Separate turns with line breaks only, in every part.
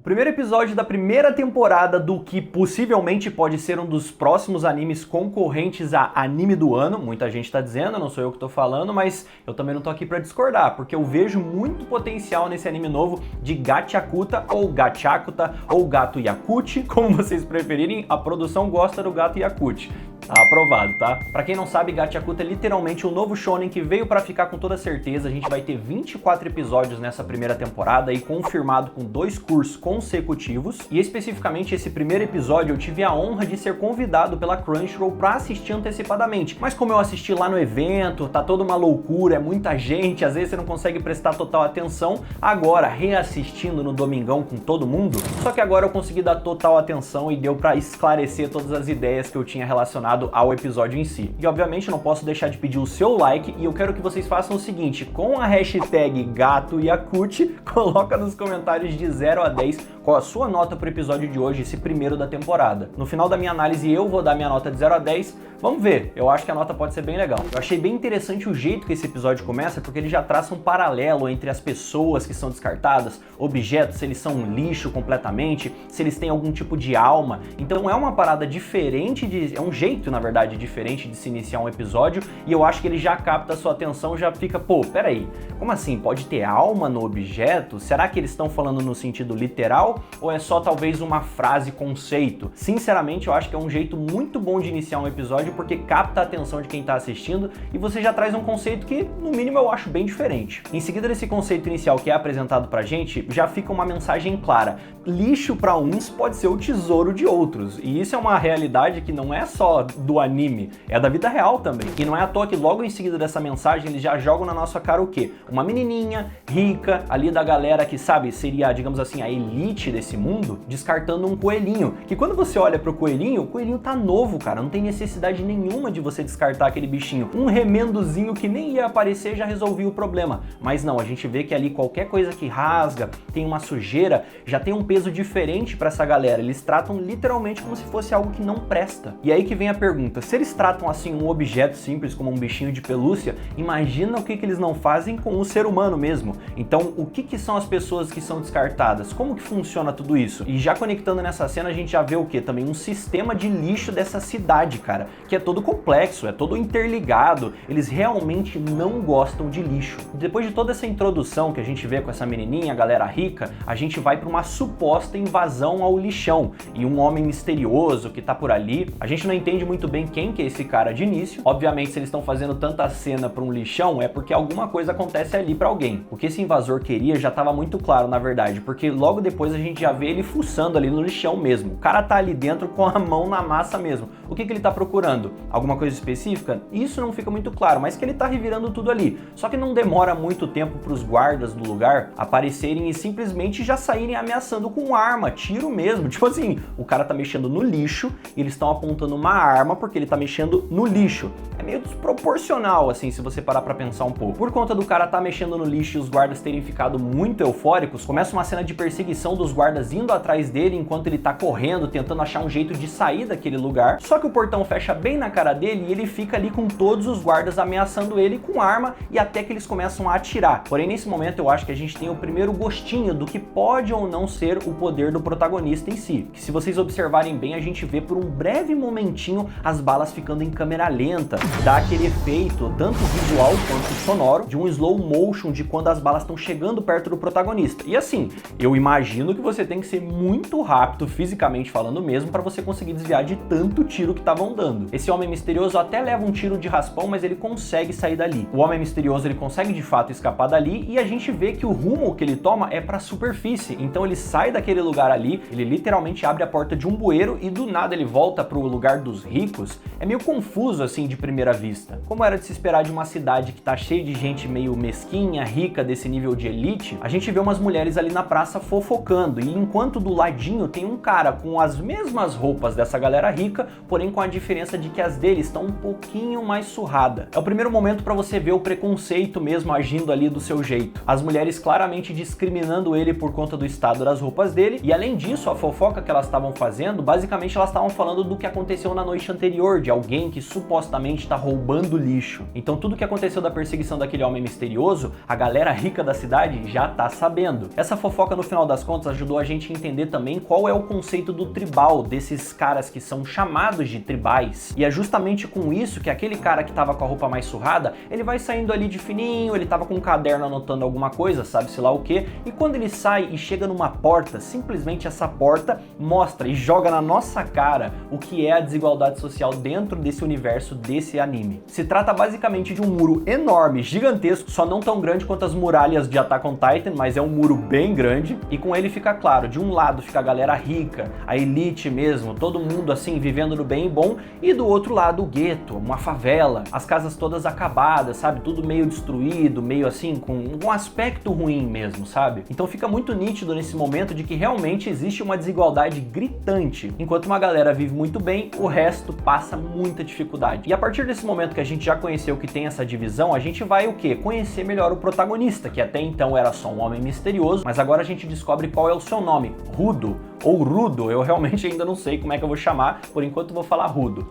Primeiro episódio da primeira temporada do que possivelmente pode ser um dos próximos animes concorrentes a anime do ano. Muita gente tá dizendo, não sou eu que tô falando, mas eu também não tô aqui pra discordar, porque eu vejo muito potencial nesse anime novo de Gachakuta, ou Gachakuta, ou Gato Yakuti, como vocês preferirem. A produção gosta do Gato Yakuti. Tá aprovado, tá? Pra quem não sabe, Gachakuta é literalmente um novo shonen que veio pra ficar com toda certeza. A gente vai ter 24 episódios nessa primeira temporada e confirmado com 2 cursos consecutivos. E especificamente esse primeiro episódio eu tive a honra de ser convidado pela Crunchyroll pra assistir antecipadamente. Mas como eu assisti lá no evento, tá toda uma loucura, é muita gente, às vezes você não consegue prestar total atenção. Agora, reassistindo no domingão com todo mundo, só que agora eu consegui dar total atenção e deu pra esclarecer todas as ideias que eu tinha relacionado ao episódio em si. E obviamente não posso deixar de pedir o seu like e eu quero que vocês façam o seguinte, com a hashtag GatoYakuti, coloca nos comentários de 0 a 10 qual a sua nota pro episódio de hoje, esse primeiro da temporada. No final da minha análise eu vou dar minha nota de 0 a 10, vamos ver, eu acho que a nota pode ser bem legal. Eu achei bem interessante o jeito que esse episódio começa, porque ele já traça um paralelo entre as pessoas que são descartadas, objetos, se eles são um lixo completamente, se eles têm algum tipo de alma. Então é uma parada diferente, é um jeito, na verdade, diferente de se iniciar um episódio, e eu acho que ele já capta a sua atenção, já fica, pô, peraí, como assim? Pode ter alma no objeto? Será que eles estão falando no sentido literal? Ou é só talvez uma frase conceito? Sinceramente, eu acho que é um jeito muito bom de iniciar um episódio, porque capta a atenção de quem tá assistindo, e você já traz um conceito que, no mínimo, eu acho bem diferente. Em seguida desse conceito inicial que é apresentado pra gente, já fica uma mensagem clara. Lixo pra uns pode ser o tesouro de outros, e isso é uma realidade que não é só do anime, é da vida real também. E não é à toa que logo em seguida dessa mensagem eles já jogam na nossa cara o quê? Uma menininha rica, ali da galera que, sabe, seria, digamos assim, a elite desse mundo, descartando um coelhinho, que quando você olha pro coelhinho, o coelhinho tá novo, cara, não tem necessidade nenhuma de você descartar aquele bichinho. Um remendozinho que nem ia aparecer já resolvia o problema. Mas não, a gente vê que ali qualquer coisa que rasga, tem uma sujeira, já tem um peso diferente pra essa galera. Eles tratam literalmente como se fosse algo que não presta. E aí que vem a pergunta, se eles tratam assim um objeto simples como um bichinho de pelúcia, imagina o que eles não fazem com o ser humano mesmo. Então, o que são as pessoas que são descartadas? Como que funciona tudo isso? E já conectando nessa cena, a gente já vê o que? Também um sistema de lixo dessa cidade, cara, que é todo complexo, é todo interligado, eles realmente não gostam de lixo. Depois de toda essa introdução que a gente vê com essa menininha, a galera rica, a gente vai para uma suposta invasão ao lixão, e um homem misterioso que tá por ali, a gente não entende muito bem quem que é esse cara de início. Obviamente, se eles estão fazendo tanta cena para um lixão, é porque alguma coisa acontece ali para alguém. O que esse invasor queria já estava muito claro, na verdade, porque logo depois a gente já vê ele fuçando ali no lixão mesmo. O cara tá ali dentro com a mão na massa mesmo. O que ele tá procurando? Alguma coisa específica? Isso não fica muito claro, mas que ele tá revirando tudo ali. Só que não demora muito tempo para os guardas do lugar aparecerem e simplesmente já saírem ameaçando com arma, tiro mesmo. Tipo assim, o cara tá mexendo no lixo e eles estão apontando uma arma porque ele tá mexendo no lixo. É meio desproporcional, assim, se você parar pra pensar um pouco. Por conta do cara tá mexendo no lixo e os guardas terem ficado muito eufóricos, começa uma cena de perseguição dos guardas indo atrás dele enquanto ele tá correndo, tentando achar um jeito de sair daquele lugar. Só que o portão fecha bem na cara dele e ele fica ali com todos os guardas ameaçando ele com arma e até que eles começam a atirar. Porém, nesse momento eu acho que a gente tem o primeiro gostinho do que pode ou não ser o poder do protagonista em si. Que se vocês observarem bem, a gente vê por um breve momentinho as balas ficando em câmera lenta, dá aquele efeito, tanto visual quanto sonoro, de um slow motion de quando as balas estão chegando perto do protagonista. E assim, eu imagino que você tem que ser muito rápido, fisicamente falando mesmo, para você conseguir desviar de tanto tiro que estavam dando. Esse homem misterioso até leva um tiro de raspão, mas ele consegue sair dali. O homem misterioso, ele consegue de fato escapar dali e a gente vê que o rumo que ele toma é para a superfície. Então ele sai daquele lugar ali, ele literalmente abre a porta de um bueiro e do nada ele volta para o lugar dos ricos. É meio confuso assim de primeira vista. Como era de se esperar de uma cidade que tá cheia de gente meio mesquinha, rica, desse nível de elite, a gente vê umas mulheres ali na praça fofocando, e enquanto do ladinho tem um cara com as mesmas roupas dessa galera rica, porém com a diferença de que as deles estão um pouquinho mais surrada. É o primeiro momento para você ver o preconceito mesmo agindo ali do seu jeito. As mulheres claramente discriminando ele por conta do estado das roupas dele, e além disso, a fofoca que elas estavam fazendo, basicamente elas estavam falando do que aconteceu na noite faixa anterior de alguém que supostamente está roubando lixo. Então tudo que aconteceu da perseguição daquele homem misterioso, a galera rica da cidade já tá sabendo. Essa fofoca no final das contas ajudou a gente a entender também qual é o conceito do tribal, desses caras que são chamados de tribais. E é justamente com isso que aquele cara que tava com a roupa mais surrada, ele vai saindo ali de fininho, ele tava com um caderno anotando alguma coisa, sabe-se lá o que, e quando ele sai e chega numa porta, simplesmente essa porta mostra e joga na nossa cara o que é a desigualdade social dentro desse universo desse anime. Se trata basicamente de um muro enorme, gigantesco, só não tão grande quanto as muralhas de Attack on Titan, mas é um muro bem grande, e com ele fica claro, de um lado fica a galera rica, a elite mesmo, todo mundo assim vivendo no bem e bom, e do outro lado o gueto, uma favela, as casas todas acabadas, sabe, tudo meio destruído, meio assim, com um aspecto ruim mesmo, sabe? Então fica muito nítido nesse momento de que realmente existe uma desigualdade gritante. Enquanto uma galera vive muito bem, o resto passa muita dificuldade. E a partir desse momento que a gente já conheceu que tem essa divisão, a gente vai o quê? Conhecer melhor o protagonista, que até então era só um homem misterioso, mas agora a gente descobre qual é o seu nome, Rudo, ou Rudo, eu realmente ainda não sei como é que eu vou chamar, por enquanto eu vou falar Rudo.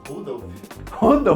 Rudo?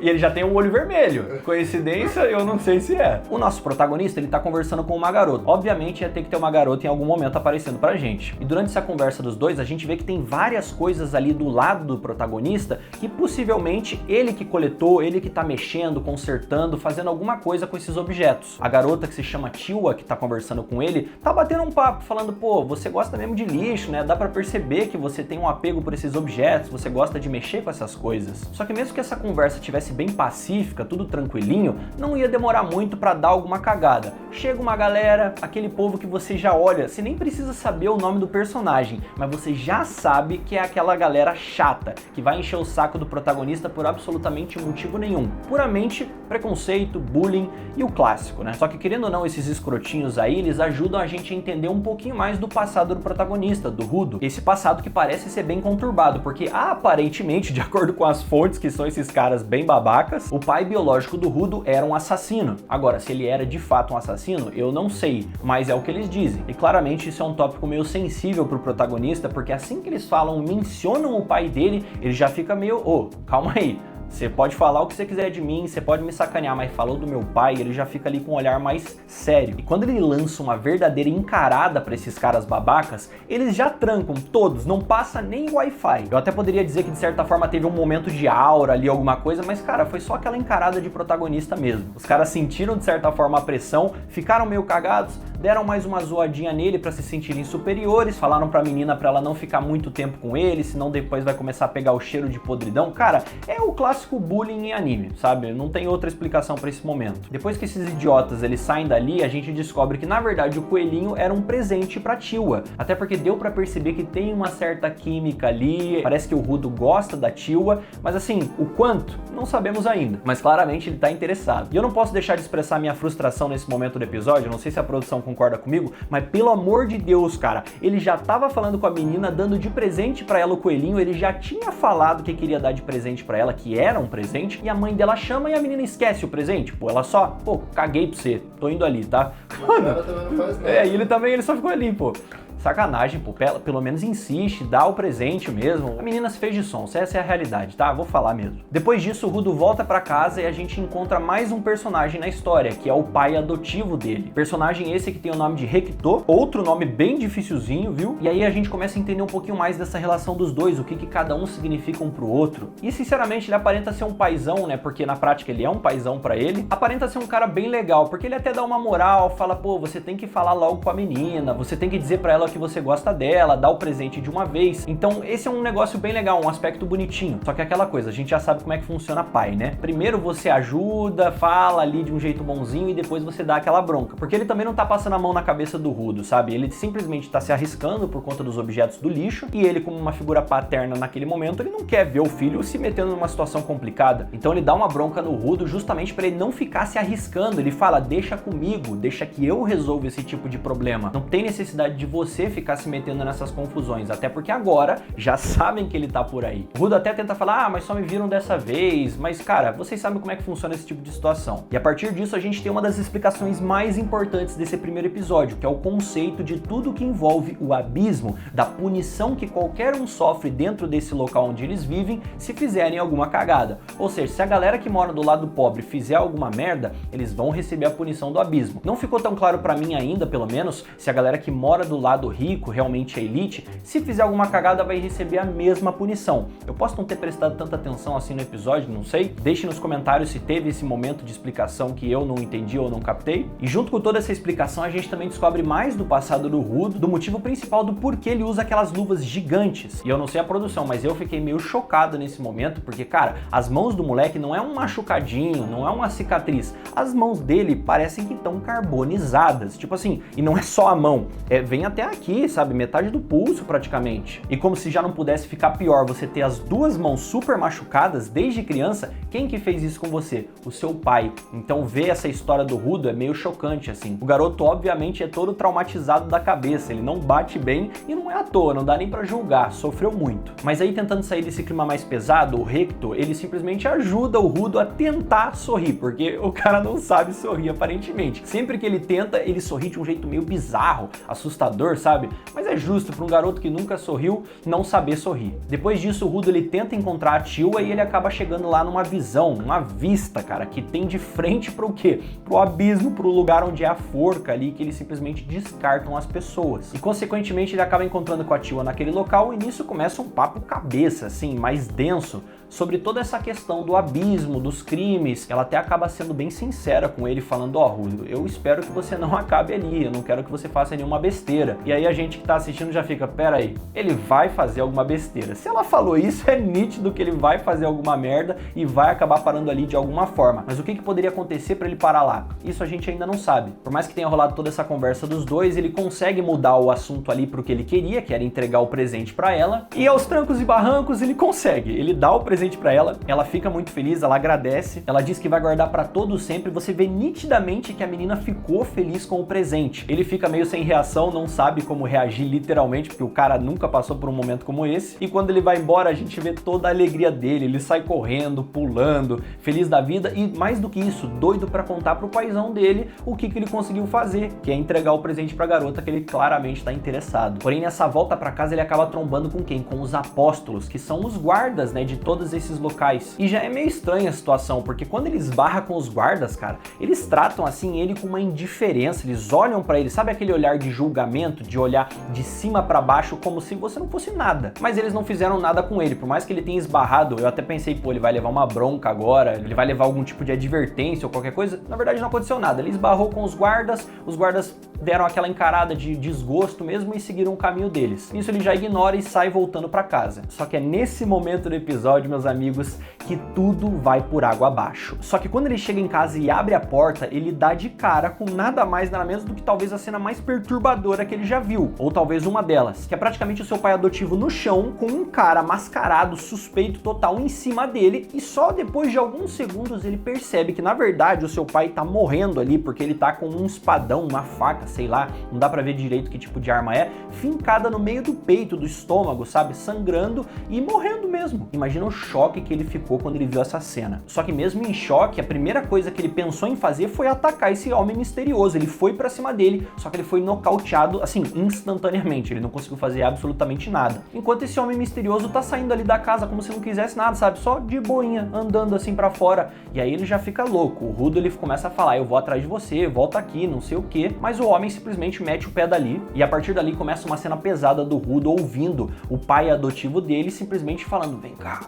E ele já tem um olho vermelho. Coincidência? Eu não sei se é. O nosso protagonista, ele tá conversando com uma garota. Obviamente ia ter que ter uma garota em algum momento aparecendo pra gente. E durante essa conversa dos dois, a gente vê que tem várias coisas ali do lado do protagonista que possivelmente ele que coletou, ele que tá mexendo, consertando, fazendo alguma coisa com esses objetos. A garota que se chama Tiwa, que tá conversando com ele, tá batendo um papo, falando, pô, você gosta mesmo de lixo, né? Dá pra perceber que você tem um apego por esses objetos, você gosta de mexer com essas coisas. Só que mesmo que essa conversa tivesse bem pacífica, tudo tranquilinho, não ia demorar muito pra dar alguma cagada. Chega uma galera, aquele povo que você já olha, você nem precisa saber o nome do personagem, mas você já sabe que é aquela galera chata, que vai encher o saco do protagonista por absolutamente motivo nenhum. Puramente preconceito, bullying e o clássico, né? Só que querendo ou não, esses escrotinhos aí, eles ajudam a gente a entender um pouquinho mais do passado do protagonista, do Rudo. Esse passado que parece ser bem conturbado, porque aparentemente, de acordo com as fontes, que são esses caras bem babacas, o pai biológico do Rudo era um assassino. Agora, se ele era de fato um assassino, eu não sei, mas é o que eles dizem. E claramente isso é um tópico meio sensível pro protagonista, porque assim que eles falam, mencionam o pai dele, ele já fica meio, calma aí. Você pode falar o que você quiser de mim, você pode me sacanear, mas falou do meu pai, ele já fica ali com um olhar mais sério. E quando ele lança uma verdadeira encarada pra esses caras babacas, eles já trancam todos, não passa nem Wi-Fi. Eu até poderia dizer que de certa forma teve um momento de aura ali, alguma coisa, mas cara, foi só aquela encarada de protagonista mesmo. Os caras sentiram de certa forma a pressão, ficaram meio cagados, deram mais uma zoadinha nele pra se sentirem superiores, falaram pra menina pra ela não ficar muito tempo com ele, senão depois vai começar a pegar o cheiro de podridão. Cara, é o clássico bullying em anime, sabe? Não tem outra explicação pra esse momento. Depois que esses idiotas eles saem dali, a gente descobre que na verdade o coelhinho era um presente pra Tiwa. Até porque deu pra perceber que tem uma certa química ali, parece que o Rudo gosta da Tiwa, mas assim, o quanto? Não sabemos ainda. Mas claramente ele tá interessado. E eu não posso deixar de expressar minha frustração nesse momento do episódio, não sei se a produção concorda comigo, mas pelo amor de Deus, cara, ele já tava falando com a menina, dando de presente pra ela o coelhinho, ele já tinha falado que queria dar de presente pra ela, que era um presente, e a mãe dela chama e a menina esquece o presente, pô, ela só, caguei pra você, tô indo ali, tá?
Mano, ela também não faz nada.
E ele só ficou ali, pô. Sacanagem, pô, pelo menos insiste, dá o presente mesmo. A menina se fez de sonsa, essa é a realidade, tá? Vou falar mesmo. Depois disso, o Rudo volta pra casa e a gente encontra mais um personagem na história, que é o pai adotivo dele. Personagem esse que tem o nome de Hector, outro nome bem dificilzinho, viu? E aí a gente começa a entender um pouquinho mais dessa relação dos dois, o que cada um significa um pro outro. E sinceramente, ele aparenta ser um paizão, né? Porque na prática ele é um paizão pra ele. Aparenta ser um cara bem legal, porque ele até dá uma moral, fala, pô, você tem que falar logo com a menina, você tem que dizer pra ela que você gosta dela, dá o presente de uma vez. Então esse é um negócio bem legal, um aspecto bonitinho. Só que é aquela coisa, a gente já sabe como é que funciona pai, né? Primeiro você ajuda, fala ali de um jeito bonzinho e depois você dá aquela bronca. Porque ele também não tá passando a mão na cabeça do Rudo, sabe? Ele simplesmente tá se arriscando por conta dos objetos do lixo e ele, como uma figura paterna naquele momento, ele não quer ver o filho se metendo numa situação complicada. Então ele dá uma bronca no Rudo justamente para ele não ficar se arriscando. Ele fala, deixa comigo, deixa que eu resolva esse tipo de problema. Não tem necessidade de você você ficar se metendo nessas confusões, até porque agora já sabem que ele tá por aí. O Rudo até tenta falar, mas só me viram dessa vez, mas cara, vocês sabem como é que funciona esse tipo de situação. E a partir disso a gente tem uma das explicações mais importantes desse primeiro episódio, que é o conceito de tudo que envolve o abismo, da punição que qualquer um sofre dentro desse local onde eles vivem se fizerem alguma cagada. Ou seja, se a galera que mora do lado pobre fizer alguma merda, eles vão receber a punição do abismo. Não ficou tão claro pra mim ainda, pelo menos, se a galera que mora do lado rico, realmente é elite, se fizer alguma cagada vai receber a mesma punição. Eu posso não ter prestado tanta atenção assim no episódio, não sei. Deixe nos comentários se teve esse momento de explicação que eu não entendi ou não captei. E junto com toda essa explicação, a gente também descobre mais do passado do Rudo, do motivo principal do porquê ele usa aquelas luvas gigantes. E eu não sei a produção, mas eu fiquei meio chocado nesse momento, porque, cara, as mãos do moleque não é um machucadinho, não é uma cicatriz. As mãos dele parecem que estão carbonizadas, tipo assim, e não é só a mão, vem até aqui, sabe, metade do pulso praticamente. E como se já não pudesse ficar pior você ter as duas mãos super machucadas desde criança, quem que fez isso com você? O seu pai. Então ver essa história do Rudo é meio chocante, assim. O garoto obviamente é todo traumatizado da cabeça, ele não bate bem e não é à toa, não dá nem pra julgar, sofreu muito. Mas aí tentando sair desse clima mais pesado, o Recto, ele simplesmente ajuda o Rudo a tentar sorrir, porque o cara não sabe sorrir aparentemente. Sempre que ele tenta, ele sorri de um jeito meio bizarro, assustador, sabe? Mas é justo para um garoto que nunca sorriu não saber sorrir. Depois disso, o Rudo ele tenta encontrar a Tila e ele acaba chegando lá numa visão, uma vista, cara, que tem de frente pro quê? Pro abismo, pro lugar onde é a forca ali, que eles simplesmente descartam as pessoas. E consequentemente ele acaba encontrando com a Tila naquele local e nisso começa um papo cabeça, assim, mais denso, sobre toda essa questão do abismo, dos crimes. Ela até acaba sendo bem sincera com ele, falando, Rudo, eu espero que você não acabe ali, eu não quero que você faça nenhuma besteira. E aí a gente que tá assistindo já fica, pera aí, ele vai fazer alguma besteira. Se ela falou isso, é nítido que ele vai fazer alguma merda e vai acabar parando ali de alguma forma. Mas o que poderia acontecer para ele parar lá? Isso a gente ainda não sabe. Por mais que tenha rolado toda essa conversa dos dois, ele consegue mudar o assunto ali pro que ele queria, que era entregar o presente para ela. E aos trancos e barrancos ele consegue. Ele dá o presente para ela fica muito feliz, ela agradece, ela diz que vai guardar para todo sempre. Você vê nitidamente que a menina ficou feliz com o presente. Ele fica meio sem reação, não sabe como reagir literalmente, porque o cara nunca passou por um momento como esse. E quando ele vai embora, a gente vê toda a alegria dele, ele sai correndo, pulando, feliz da vida e mais do que isso, doido para contar pro paizão dele o que ele conseguiu fazer, que é entregar o presente pra garota que ele claramente está interessado. Porém, nessa volta para casa ele acaba trombando com quem? Com os apóstolos, que são os guardas, né, de todos esses locais. E já é meio estranha a situação, porque quando ele esbarra com os guardas, cara, eles tratam assim ele com uma indiferença, eles olham pra ele, sabe aquele olhar de julgamento, de olhar de cima pra baixo como se você não fosse nada. Mas eles não fizeram nada com ele, por mais que ele tenha esbarrado, eu até pensei, pô, ele vai levar uma bronca agora, ele vai levar algum tipo de advertência ou qualquer coisa. Na verdade não aconteceu nada, ele esbarrou com os guardas deram aquela encarada de desgosto mesmo e seguiram o caminho deles. Nisso ele já ignora e sai voltando pra casa. Só que é nesse momento do episódio, meus amigos, que tudo vai por água abaixo. Só que quando ele chega em casa e abre a porta, ele dá de cara com nada mais, nada menos do que talvez a cena mais perturbadora que ele já viu, ou talvez uma delas, que é praticamente o seu pai adotivo no chão, com um cara mascarado, suspeito total em cima dele, e só depois de alguns segundos ele percebe que na verdade o seu pai tá morrendo ali, porque ele tá com um espadão, uma faca, sei lá, não dá pra ver direito que tipo de arma é, fincada no meio do peito, do estômago, sabe, sangrando e morrendo mesmo. Imagina o choque que ele ficou quando ele viu essa cena. Só que mesmo em choque, a primeira coisa que ele pensou em fazer foi atacar esse homem misterioso. Ele foi pra cima dele, só que ele foi nocauteado, assim, instantaneamente. Ele não conseguiu fazer absolutamente nada. Enquanto esse homem misterioso tá saindo ali da casa como se não quisesse nada, sabe? Só de boinha, andando assim pra fora. E aí ele já fica louco. O Rudo, ele começa a falar, eu vou atrás de você, volta aqui, não sei o quê. Mas o homem simplesmente mete o pé dali. E a partir dali começa uma cena pesada do Rudo ouvindo o pai adotivo dele simplesmente falando, vem cá,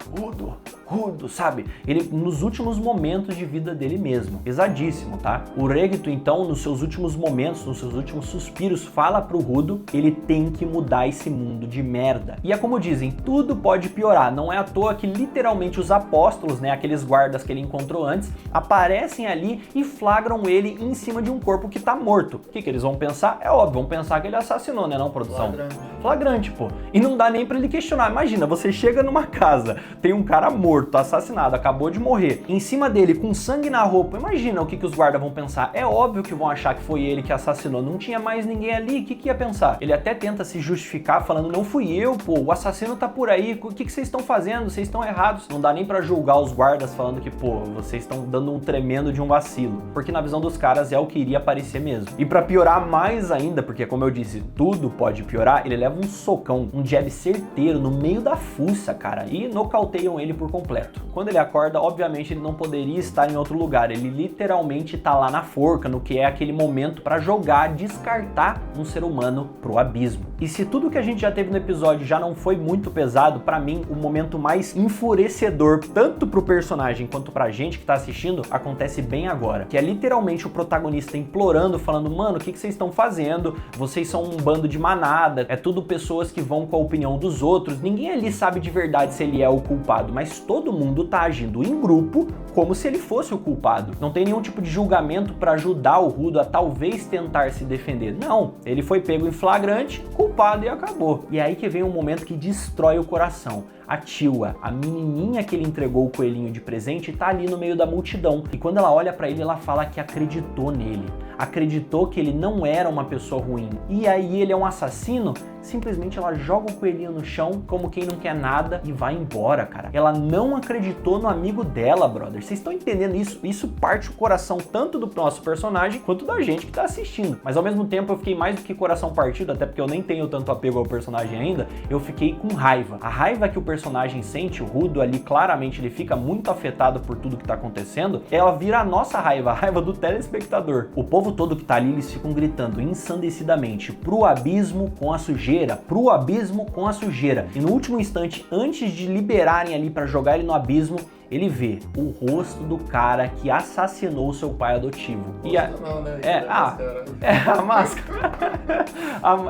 Rudo, sabe? Ele nos últimos momentos de vida dele mesmo. Pesadíssimo, tá? O Regto, então, nos seus últimos momentos, nos seus últimos suspiros, fala pro Rudo que ele tem que mudar esse mundo de merda. E é como dizem, tudo pode piorar. Não é à toa que literalmente os apóstolos, né, aqueles guardas que ele encontrou antes, aparecem ali e flagram ele em cima de um corpo que tá morto. O que eles vão pensar? É óbvio, vão pensar que ele assassinou, né, não, produção? Flagrante, pô. E não dá nem pra ele questionar. Imagina, você chega numa numa casa, tem um cara morto, assassinado, acabou de morrer, em cima dele com sangue na roupa, imagina o que os guardas vão pensar. É óbvio que vão achar que foi ele que assassinou, não tinha mais ninguém ali, o que ia pensar? Ele até tenta se justificar falando, não fui eu, pô, o assassino tá por aí, o que vocês estão fazendo? Vocês estão errados. Não dá nem pra julgar os guardas falando que, pô, vocês estão dando um tremendo de um vacilo, porque na visão dos caras é o que iria aparecer mesmo. E pra piorar mais ainda, porque como eu disse, tudo pode piorar, ele leva um socão, um jab certeiro no meio da fuça, cara, e nocauteiam ele por completo. Quando ele acorda, obviamente ele não poderia estar em outro lugar, ele literalmente tá lá na forca, no que é aquele momento pra jogar, descartar um ser humano pro abismo. E se tudo que a gente já teve no episódio já não foi muito pesado, pra mim o momento mais enfurecedor, tanto pro personagem quanto pra gente que tá assistindo, acontece bem agora, que é literalmente o protagonista implorando, falando, mano, o que vocês estão fazendo? Vocês são um bando de manada, é tudo pessoas que vão com a opinião dos outros, ninguém ali sabe de verdade se ele é o culpado, mas todo mundo tá agindo em grupo como se ele fosse o culpado. Não tem nenhum tipo de julgamento pra ajudar o Rudo a talvez tentar se defender. Não, ele foi pego em flagrante, culpado e acabou. E é aí que vem um momento que destrói o coração. A Tila, a menininha que ele entregou o coelhinho de presente, tá ali no meio da multidão. E quando ela olha pra ele, ela fala que acreditou nele. Acreditou que ele não era uma pessoa ruim. E aí ele é um assassino? Simplesmente ela joga o coelhinho no chão como quem não quer nada e vai embora, cara. Ela não acreditou no amigo dela, brother. Vocês estão entendendo isso? Isso parte o coração tanto do nosso personagem quanto da gente que tá assistindo. Mas ao mesmo tempo eu fiquei mais do que coração partido, até porque eu nem tenho tanto apego ao personagem ainda, eu fiquei com raiva. A raiva que o personagem sente, o Rudo ali, claramente ele fica muito afetado por tudo que tá acontecendo, ela vira a nossa raiva, a raiva do telespectador. O povo todo que tá ali, eles ficam gritando ensandecidamente, pro abismo com a sujeira, pro abismo com a sujeira. E no último instante, antes de liberarem ali pra jogar ele no abismo, ele vê o rosto do cara que assassinou seu pai adotivo. E a...
Não, né?
a máscara.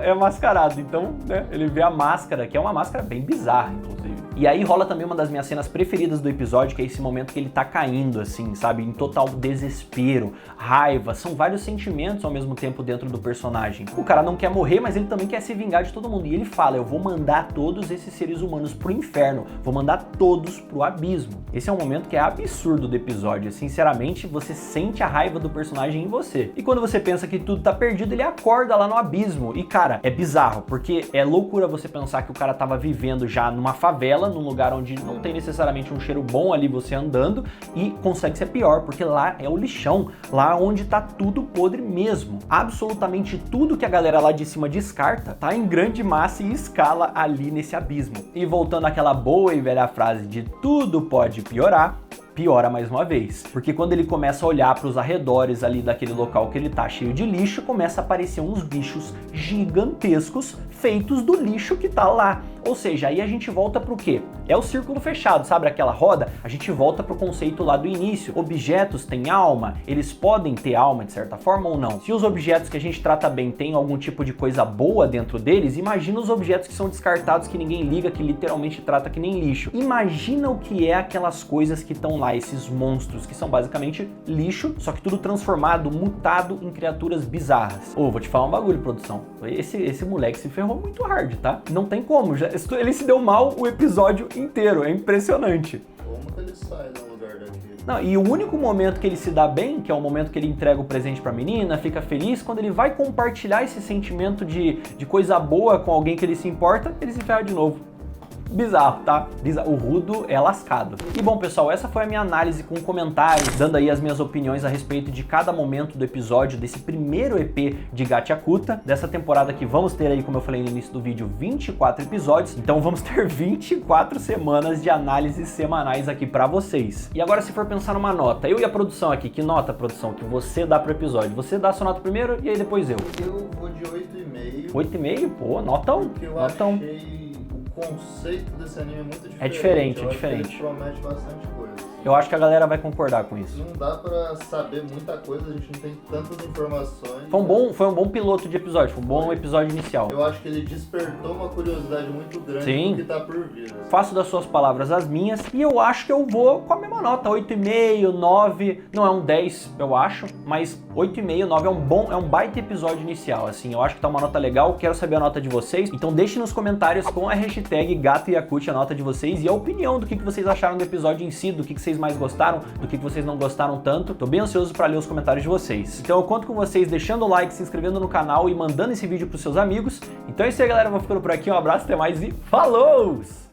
É mascarado. Então, né, ele vê a máscara, que é uma máscara bem bizarra, inclusive. E aí rola também uma das minhas cenas preferidas do episódio, que é esse momento que ele tá caindo, assim, sabe? Em total desespero, raiva. São vários sentimentos ao mesmo tempo dentro do personagem. O cara não quer morrer, mas ele também quer se vingar de todo mundo. E ele fala, eu vou mandar todos esses seres humanos pro inferno. Vou mandar todos pro abismo. Esse é um momento que é absurdo do episódio. Sinceramente, você sente a raiva do personagem em você. E quando você pensa que tudo tá perdido, ele acorda lá no abismo. E, cara, é bizarro, porque é loucura você pensar que o cara tava vivendo já numa favela, num lugar onde não tem necessariamente um cheiro bom ali você andando, e consegue ser pior, porque lá é o lixão, lá onde tá tudo podre mesmo. Absolutamente tudo que a galera lá de cima descarta tá em grande massa e escala ali nesse abismo. E voltando àquela boa e velha frase de tudo pode piorar, piora mais uma vez. Porque quando ele começa a olhar para os arredores ali daquele local que ele tá cheio de lixo, começa a aparecer uns bichos gigantescos feitos do lixo que tá lá. Ou seja, aí a gente volta pro quê? É o círculo fechado, sabe aquela roda? A gente volta pro conceito lá do início. Objetos têm alma? Eles podem ter alma de certa forma ou não? Se os objetos que a gente trata bem têm algum tipo de coisa boa dentro deles, imagina os objetos que são descartados, que ninguém liga, que literalmente trata que nem lixo. Imagina o que é aquelas coisas que estão lá, esses monstros, que são basicamente lixo, só que tudo transformado, mutado em criaturas bizarras. Ô, vou te falar um bagulho, produção. Esse moleque se ferrou muito hard, tá? Não tem como, ele se deu mal o episódio inteiro, é impressionante.
Como que ele sai no lugar daquele?
Não, e o único momento que ele se dá bem, que é o momento que ele entrega o presente pra menina, fica feliz, quando ele vai compartilhar esse sentimento de coisa boa com alguém que ele se importa, ele se ferra de novo. Bizarro, tá? Bizarro. O Rudo é lascado. E bom, pessoal, essa foi a minha análise com comentários, dando aí as minhas opiniões a respeito de cada momento do episódio desse primeiro EP de Gachakuta, dessa temporada que vamos ter aí, como eu falei no início do vídeo, 24 episódios. Então vamos ter 24 semanas de análises semanais aqui pra vocês. E agora, se for pensar numa nota, eu e a produção aqui, que nota, produção, que você dá pro episódio? Você dá a sua nota primeiro e aí depois eu.
Eu vou de 8,5.
8,5? Pô, notão.
Porque eu
Notão.
achei o conceito desse anime é muito diferente.
É diferente,
eu
é
acho que
diferente.
ele promete bastante coisa.
Eu acho que a galera vai concordar com isso.
Não dá pra saber muita coisa, a gente não tem tantas informações.
Foi um bom piloto de episódio, foi um bom episódio inicial.
Eu acho que ele despertou uma curiosidade muito grande
Sim.
do que tá por vir. Assim.
Faço das suas palavras as minhas e eu acho que eu vou com a mesma nota, 8,5, 9, não é um 10, eu acho, mas 8,5, 9 é um baita episódio inicial, assim, eu acho que tá uma nota legal, quero saber a nota de vocês, então deixe nos comentários com a hashtag Gato Yakut a nota de vocês e a opinião do que vocês acharam do episódio em si, do que vocês mais gostaram, do que vocês não gostaram tanto. Tô bem ansioso para ler os comentários de vocês. Então eu conto com vocês deixando o like, se inscrevendo no canal e mandando esse vídeo pros seus amigos. Então é isso aí, galera, eu vou ficando por aqui, um abraço, até mais e falou!